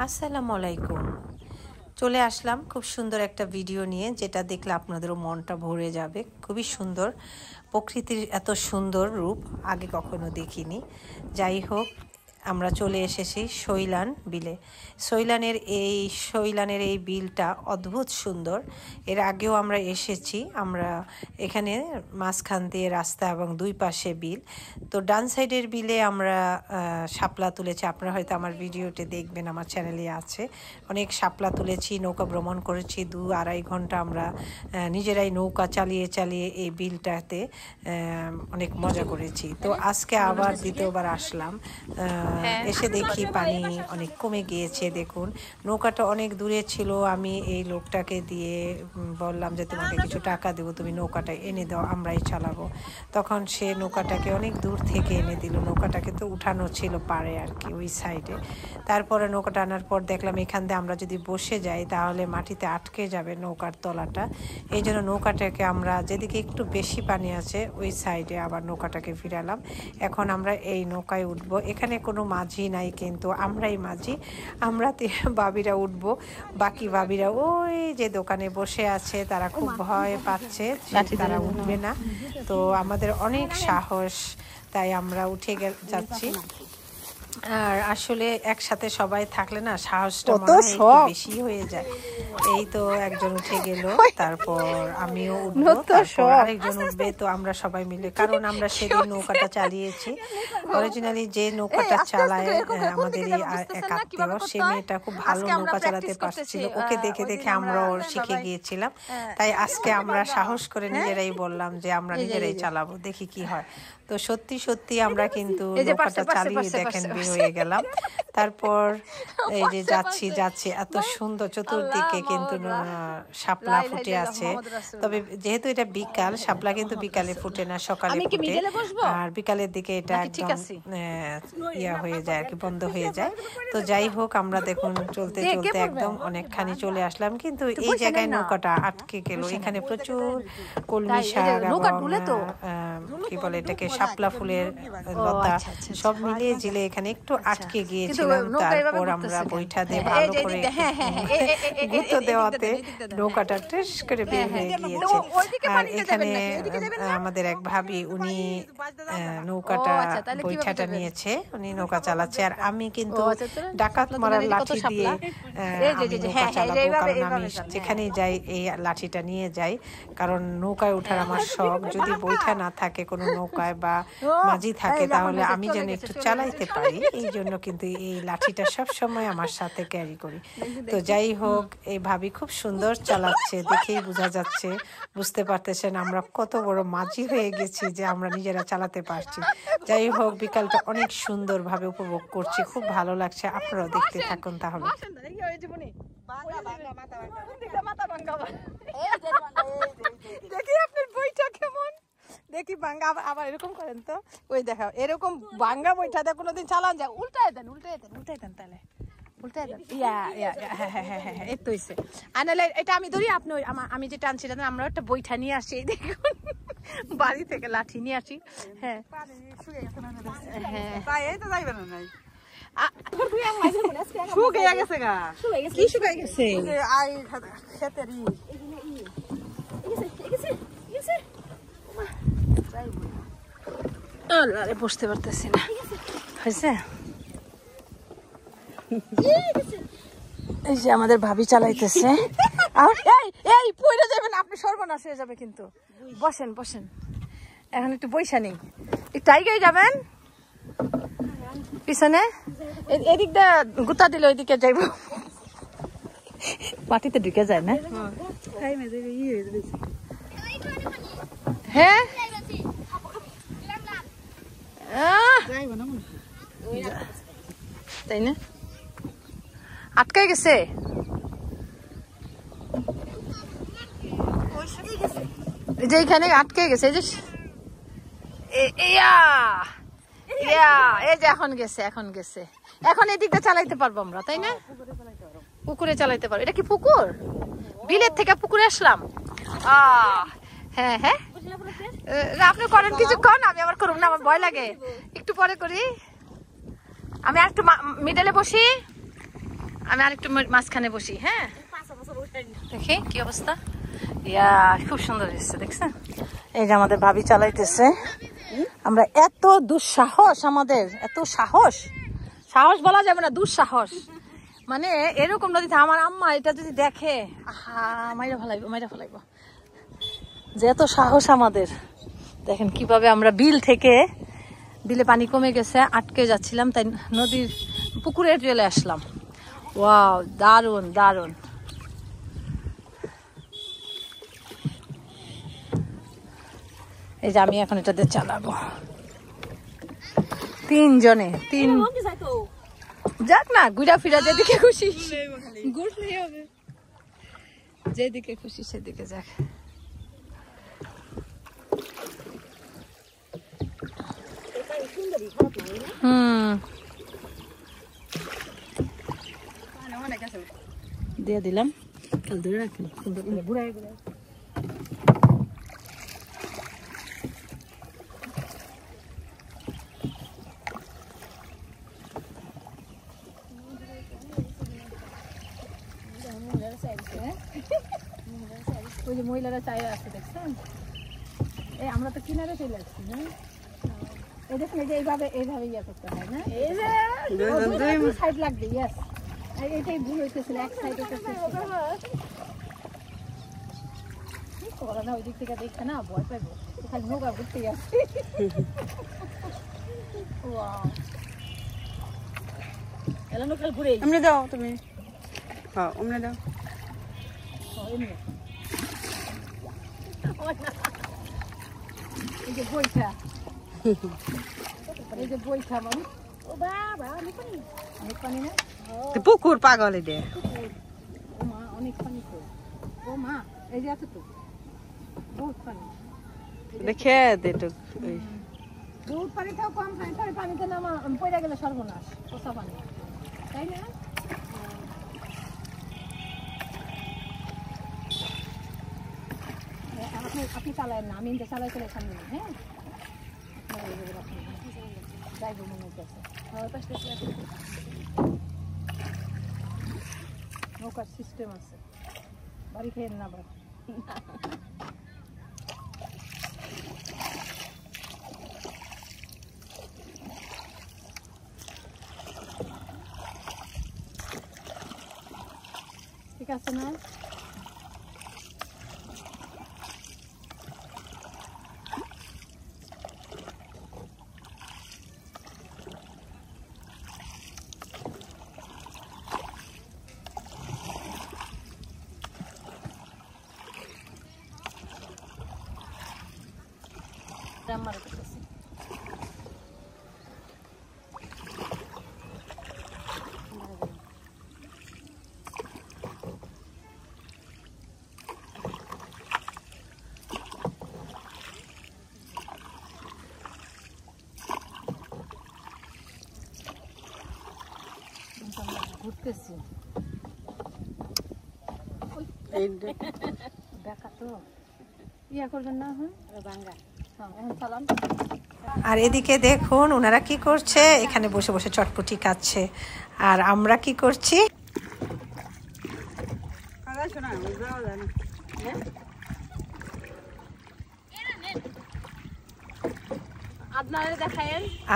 আসসালামু আলাইকুম। চলে আসলাম খুব সুন্দর একটা ভিডিও নিয়ে, যেটা দেখলে আপনাদেরও মনটা ভরে যাবে। খুবই সুন্দর, প্রকৃতির এত সুন্দর রূপ আগে কখনো দেখিনি। যাই হোক, আমরা চলে এসেছি শৈলান বিলে। শৈলানের এই বিলটা অদ্ভুত সুন্দর। এর আগেও আমরা এসেছি। আমরা এখানে মাঝখান দিয়ে রাস্তা এবং দুই পাশে বিল। তো ডান সাইডের বিলে আমরা শাপলা তুলেছি। আপনারা হয়তো আমার ভিডিওতে দেখবেন, আমার চ্যানেলে আছে। অনেক শাপলা তুলেছি, নৌকা ভ্রমণ করেছি। 2-2.5 ঘন্টা আমরা নিজেরাই নৌকা চালিয়ে চালিয়ে এই বিলটাতে অনেক মজা করেছি। তো আজকে আবার দ্বিতীয়বার আসলাম। এসে দেখি পানি অনেক কমে গিয়েছে। দেখুন, নৌকাটা অনেক দূরে ছিল। আমি এই লোকটাকে দিয়ে বললাম যে তোমাকে কিছু টাকা দেবো, তুমি নৌকাটা এনে দাও, আমরাই চালাবো। তখন সে নৌকাটাকে অনেক দূর থেকে এনে দিল। নৌকাটাকে তো উঠানো ছিল পারে আর কি, ওই সাইডে। তারপরে নৌকাটা আনার পর দেখলাম এখান দিয়ে আমরা যদি বসে যাই তাহলে মাটিতে আটকে যাবে নৌকার তলাটা। এই জন্য নৌকাটাকে আমরা যেদিকে একটু বেশি পানি আছে ওই সাইডে আবার নৌকাটাকে ফিরালাম। এখন আমরা এই নৌকায় উঠবো। এখানে কোনো মাঝি নাই, কিন্তু আমরাই মাঝি। আমরা ভাবিরা উঠবো, বাকি ভাবিরা ওই যে দোকানে বসে আছে তারা খুব ভয় পাচ্ছে, তারা উঠবে না। তো আমাদের অনেক সাহস, তাই আমরা উঠে যাচ্ছি। আর আসলে একসাথে সবাই থাকলে না সাহসটা বেশি হয়ে যায়। এই তো একজন উঠে গেল, তারপর আমিও উঠবো, তারপর আরেকজন উঠবে। তো আমরা সবাই মিলে, কারণ আমরা সেদিন নৌকাটা চালিয়েছি। অরিজিনালি যে নৌকাটা চালায় আমাদের এক আত্মীয়, সেই মেয়েটা খুব ভালো নৌকা চালাতে পারছিল। ওকে দেখে দেখে আমরাও শিখে গিয়েছিলাম। তাই আজকে আমরা সাহস করে নিজেরাই বললাম যে আমরা নিজেরাই চালাবো, দেখি কি হয়। তো সত্যি সত্যি আমরা কিন্তু নৌকাটা চালিয়ে দেখেন বের হয়ে গেলাম। তারপর এই যে যাচ্ছি এত সুন্দর, চতুর্দিকে কিন্তু শাপলা ফুটে আছে। তবে যেহেতু এটা বিকাল, শাপলা কিন্তু বিকালে ফুটে না, সকালে ফুটে। আর বিকালের দিকে এটা একদম ইয়া হয়ে যায় আর কি, বন্ধ হয়ে যায়। তো যাই হোক, আমরা দেখুন চলতে চলতে একদম অনেকখানি চলে আসলাম, কিন্তু এই জায়গায় নৌকাটা আটকে গেল। এখানে প্রচুর কলমি শাক এবং কি বলে এটাকে, শাপলা ফুলের লতা সব মিলিয়ে জিলে এখানে একটু আটকে গিয়েছিলাম। তারপর আমরা বৈঠা দিয়ে ভালো করে গুঁতো দেওয়াতে নৌকাটা টেস করে বের হয়ে গিয়েছে। আর এখানে আমাদের এক ভাবি, উনি নৌকাটা বৈঠাটা নিয়েছে, উনি নৌকা চালাচ্ছে। আর আমি কিন্তু ডাকাত মারার লাঠি দিয়ে নৌকা চালাবো, কারণ আমি যেখানেই যাই এই লাঠিটা নিয়ে যাই, কারণ নৌকায় ওঠার আমার শখ। যদি বৈঠা না থাকে কোনো নৌকায় বা মাঝি থাকে, তাহলে আমি যেন একটু চালাইতে পারি, এই জন্য কিন্তু এই লাঠিটা সব সময় আমার সাথে ক্যারি করি। তো যাই হোক, এই ভাবি খুব সুন্দর চালাচ্ছে, দেখেই বোঝা যাচ্ছে, বুঝতে পারতেছেন আমরা কত বড় মাঝি হয়ে গেছি যে আমরা নিজেরা চালাতে পারছি। যাই হোক, বিকালটা অনেক সুন্দরভাবে উপভোগ করছি, খুব ভালো লাগছে। আপনারাও দেখতে থাকুন তাহলে। দেখি আপনার বইটা কেমন, দেখি ভাঙ্গা আবার এরকম করেন তো। ওই দেখা এরকম ভাঙ্গা বইটা দিয়ে কোনোদিন চালান যায়, উল্টায় দেন তাহলে উল্টায় দেন। হ্যাঁ, এই তো হইছে। আনালে এটা আমি ধরি, আপনি আমি যেটা আনছি আমরা একটা বইটা নিয়ে আসি। এই দেখুন, বাড়ি থেকে লাঠি নিয়ে আসি। হ্যাঁ এই তো যাইবে না নাই, শুকিয়ে গেছে গা। কি শুকিয়ে গেছে? খেতেরই বসতে পারতেছি না। হয়েছে, এই যে আমাদের ভাবি চালাইতেছে। এই পয়রা যাবেন আপনি, সর্বনাশ হয়ে যাবে কিন্তু। বসেন, এখন একটু বৈশা নেই, একটু আইগাই যাবেন পিছনে। এদিকটা গুতা দিলে ওইদিকে যাইব, মাটিতে ঢুকে যায় না। হ্যাঁ তাই না, আটকাই গেছে। যে এখানে আটকে গেছে, এই যে এই যে এখন গেছে। এখন এদিকটা চালাইতে পারবো আমরা, তাই না? পুকুরে চালাইতে পারবো। এটা কি পুকুর? বিলের থেকে পুকুরে আসলাম। হ্যাঁ আপনি করেন কিছুক্ষণ, আমি আবার করুন না, আমার ভয় লাগে, একটু পরে করি। আমি একটু মিডলে বসি। আমি আরেকটু মাঝখানে বসি। হ্যাঁ দেখি কি অবস্থা। ইয়া খুব সুন্দর এসছে দেখছেন। এই যে আমাদের ভাবি চালাইতেছে। আমরা এত দুঃসাহস, আমাদের এত সাহস, সাহস বলা যাবে না, দুঃসাহস। মানে এরকম নদীতে আমার আম্মা এটা যদি দেখে, আহা মাইরা ফেলাইব। যে এত সাহস আমাদের। দেখেন কিভাবে আমরা বিলে পানি কমে গেছে, আটকে যাচ্ছিলাম, তাই নদীর পুকুরে চলে আসলাম। ওয়াও, দারুন দারুন। এই যে আমি এখন এটাতে চালাবো, তিনজনে যাক না, ঘুরা ফিরা যেদিকে খুশি ঘুরলেই হবে, যেদিকে খুশি সেদিকে যাক। দিয়ে দিলাম, ধরে রাখেন সুন্দর করে ঘুরাই ঘুরাই। ওই যে মহিলারা চাই আসছে দেখছেন। এই আমরা তো কিনারে চলে আসছি। হ্যাঁ এই দেখুন, এই যে এইভাবে ইয়ে করতে হয় না, সাইড লাগবে। ইয়েস, এটাই ভুল হইতেছিল, এক সাইড না, ওই দিক থেকে দেখছে না, ভয় পাইবো, খালি নৌকা ঘুরতে আসছে। এমনি দাও তুমি, হ্যাঁ এমনি দাও। এই যে বইটা, এই যে বইটা মানে, ও বাবা অনেক পানি না, পুকুর পাগল দে। ও মা অনেক পানি তো, ও মা এই যে আছে তো বহুত পানি। দেখে দে তো, বহুত পানিটাও কম পানি, তার পানিতে নামা পড়ে গেলে সর্বনাশ, পোষা পানি, তাই না? আপনি চালায়েন না, আমি ইনটা চালাই চলে সামনে। হ্যাঁ যাইব মনে হচ্ছে, নৌকার সিস্টেম আছে, বাড়ি খেয়ে না আবার। ঠিক আছে না? আমার কাছে ঘুরতেছি, দেখা তো ইয়া করবেন না, হ্যাঁ বাঙ্গা। আর এদিকে দেখুন ওনারা কি করছে, এখানে বসে বসে চটপটি খাচ্ছে, আর আমরা কি করছি।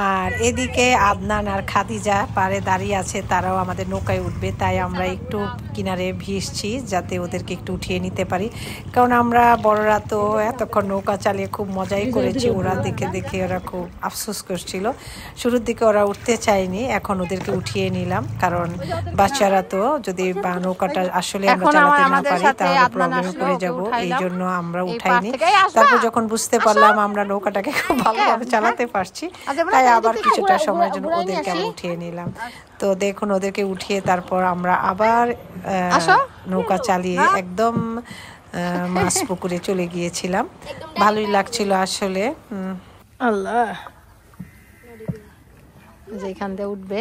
আর এদিকে আদনান আর খাদিজা পারে দাঁড়িয়ে আছে, তারাও আমাদের নৌকায় উঠবে, তাই আমরা একটু কিনারে ভিজছি যাতে ওদেরকে একটু উঠিয়ে নিতে পারি, কারণ আমরা বড়রা তো এতক্ষণ নৌকা চালিয়ে খুব মজাই করেছি, ওরা দেখে দেখে ওরা খুব আফসোস করছিল। শুরুর দিকে ওরা উঠতে চায়নি, এখন ওদেরকে উঠিয়ে নিলাম, কারণ বাচ্চারা তো যদি নৌকাটা আসলে আমরা চালাতে না পারি তাহলে প্রবলেমে পড়ে যাব, এই জন্য আমরা উঠাইনি। তারপর যখন বুঝতে পারলাম আমরা নৌকাটাকে খুব ভালোভাবে চালাতে পারছি, তাই আবার কিছুটা সময়ের জন্য ওদেরকে আমি উঠিয়ে নিলাম। তো দেখুন ওদেরকে উঠিয়ে তারপর আমরা আবার নৌকা চালিয়ে একদম মাছ পুকুরে চলে গিয়েছিলাম। ভালোই লাগছিল আসলে। আল্লাহ, যেখান দিয়ে উঠবে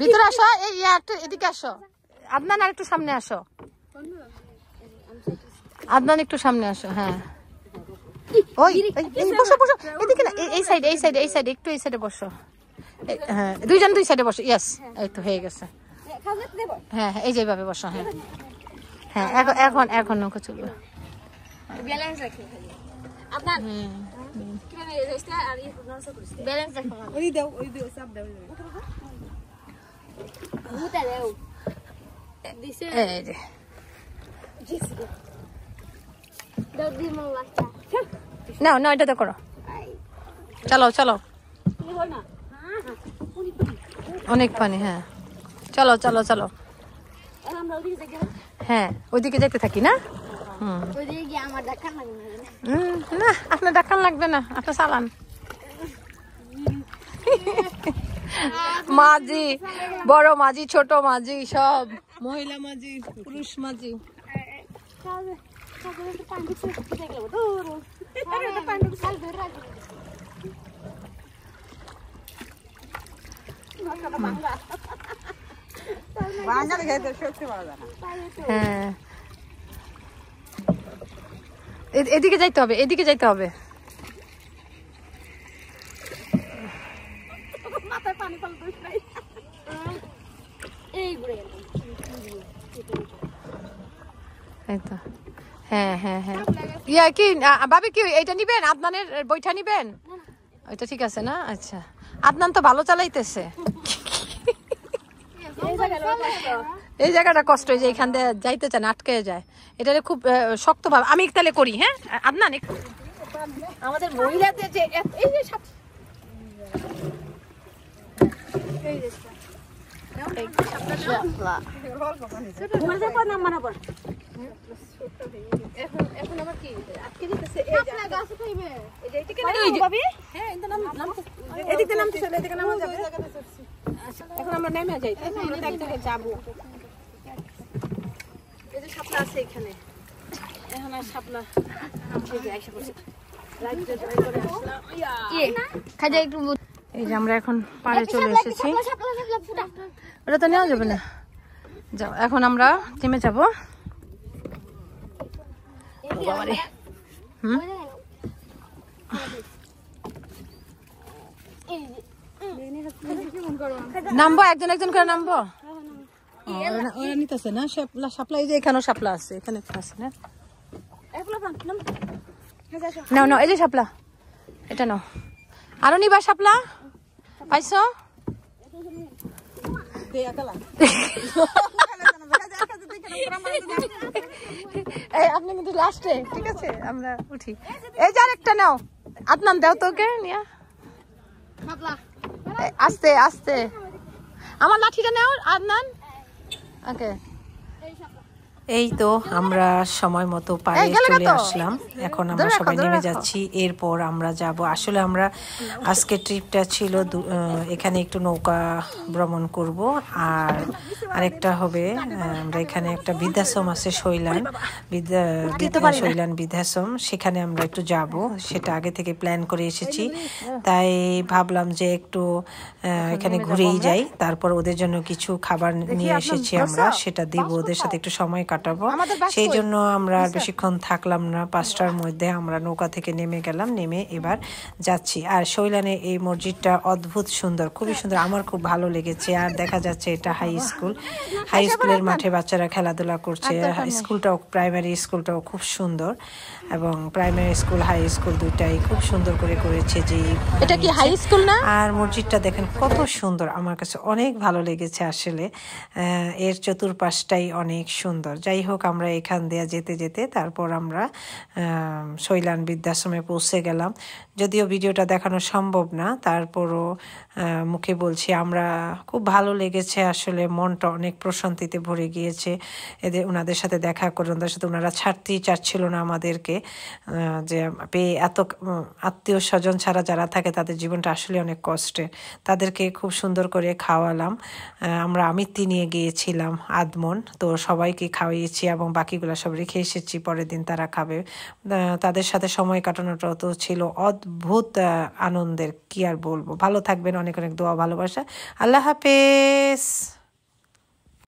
ভিতরে আসো, এই একটু এদিকে আসো, আদনান আর একটু সামনে আসো, আদনান একটু সামনে আসো। হ্যাঁ ওই বসো বসো এদিকে না, এই সাইডে এই সাইডে এই সাইডে একটু এই সাইডে বসো। হ্যাঁ দুইজন দুই সাইডে বসো। ইয়েস এই তো হয়ে গেছে। হ্যাঁ হ্যাঁ এই যেভাবে বসো। হ্যাঁ হ্যাঁ এখন এখন এখন নৌকা চলবে। ব্যালেন্স রাখি আপনার কিভাবে রেস্টটা আর এই ব্যালেন্স রাখো ওই দাও সব দাও। মুতা দাও দিছে এই যে দাও দিমো বাচ্চা নাও নাও এটা তো করো। চলো চলো নিবো না অনেক পানি। হ্যাঁ চলো চলো চলো। আমরা ওদিকে যাই হ্যাঁ ওইদিকে যেতে থাকি না। ওদিকে গিয়ে আমার দেখা লাগে না না আপনার ডাক্তার লাগবে না, আপনি চালান। মাঝি বড় মাঝি ছোট মাঝি সব, মহিলা মাঝি পুরুষ মাঝি। কাবে কাবে তো পানি ছেড়ে দিতে গেল দূর আরে পানি সাল ধরে রাখো বাঙালি খেতে সত্যি ভালো না। হ্যাঁ এদিকে যাইতে হবে, এদিকে যাইতে হবে। মাথায় পানি ফল দোষ নাই এই ঘুরে গেল এই তো হ্যাঁ হ্যাঁ হ্যাঁ ইয়া কি ভাবি কি এইটা নিবেন? আদনানের বইটা নিবেন? ওইটা ঠিক আছে না? আচ্ছা আদনান তো ভালো চালাইতেছে। এই জায়গাটা কষ্ট, যে এখান দিয়ে যাইতে চান আটকে যায়, এটা খুব শক্ত ভাবে। আমি তাহলে করি। হ্যাঁ আদনান আমাদের মহিলাদের যে এই যে এখন আমার কি আটকে দিতেছে। এদিকে নামতেছে, এদিকে নামা যাবে। এখন আমরা নেমে যাই, আমরা এক জায়গায় যাবো। এই যে শাপলা আছে এখানে, এখন আর শাপলা এই যে আমরা এখন পাড়ে চলে এসেছি। ওটা তো নেওয়া যাবে না, যাও এখন আমরা নেমে যাবো। নামবো একজন একজন করে নামবো। ওরা নিতেছে না শাপলা, শাপলা এই যে এখানেও শাপলা আছে, এখানে আছে না। নাও নাও এই যে শাপলা, এটা নাও। আরো নিবা শাপলা? পাইছো? আপনি কিন্তু লাস্টে, ঠিক আছে আমরা উঠি। এই যে আরেকটা নাও, আদনান দাও তোকে নিয়া। আস্তে আস্তে আমার লাঠিটা নাও আদনান। ওকে এই তো আমরা সময় মতো পাড়ে চলে আসলাম। এখন আমরা সবাই নেমে যাচ্ছি। এরপর আমরা যাব, আসলে আমরা আজকে ট্রিপটা ছিল এখানে একটু নৌকা ভ্রমণ করব, আর আরেকটা হবে আমরা এখানে একটা বৃদ্ধাশ্রম আছে শৈলান শৈলান বৃদ্ধাশ্রম, সেখানে আমরা একটু যাব। সেটা আগে থেকে প্ল্যান করে এসেছি, তাই ভাবলাম যে একটু এখানে ঘুরেই যাই। তারপর ওদের জন্য কিছু খাবার নিয়ে এসেছি আমরা, সেটা দিব, ওদের সাথে একটু সময় কাটাবো। সেই জন্য আমরা আর বেশিক্ষণ থাকলাম না, 5টার মধ্যে আমরা নৌকা থেকে নেমে গেলাম, নেমে এবার যাচ্ছি। আর শৈলানে এই মসজিদটা অদ্ভুত সুন্দর, খুবই সুন্দর, আমার খুব ভালো লেগেছে। আর দেখা যাচ্ছে এটা হাই স্কুল, হাই স্কুলের মাঠে বাচ্চারা খেলাধুলা করছে। স্কুলটাও, প্রাইমারি স্কুলটাও খুব সুন্দর, এবং প্রাইমারি স্কুল হাই স্কুল দুইটাই খুব সুন্দর করে করেছে। যে এটা কি হাই স্কুল না? আর মসজিদটা দেখেন কত সুন্দর, আমার কাছে অনেক ভালো লেগেছে আসলে। এর চতুর্পাশটাই অনেক সুন্দর। যাই হোক আমরা এখান দিয়ে যেতে যেতে তারপর আমরা শৈলান বৃদ্ধাশ্রমে পৌঁছে গেলাম। যদিও ভিডিওটা দেখানো সম্ভব না, তারপরও মুখে বলছি আমরা খুব ভালো লেগেছে আসলে, মনটা অনেক প্রশান্তিতে ভরে গিয়েছে ওনাদের সাথে দেখা করে। ওনাদের সাথে ওনারা ছাড়তেই চাচ্ছিল না আমাদেরকে, যে পেয়ে এত আত্মীয় স্বজন ছাড়া যারা থাকে তাদের জীবনটা আসলে অনেক কষ্টের। তাদেরকে খুব সুন্দর করে খাওয়ালাম। আমরা আমিত্তি নিয়ে গিয়েছিলাম আদমন, তো সবাইকে খাওয়াইয়েছি এবং বাকিগুলো সব রেখে এসেছি, পরের দিন তারা খাবে। তাদের সাথে সময় কাটানোটাও তো ছিল অদ্ভুত আনন্দের, কি আর বলবো। ভালো থাকবেন, অনেক অনেক দোয়া ভালোবাসা। আল্লাহ হাফেজ।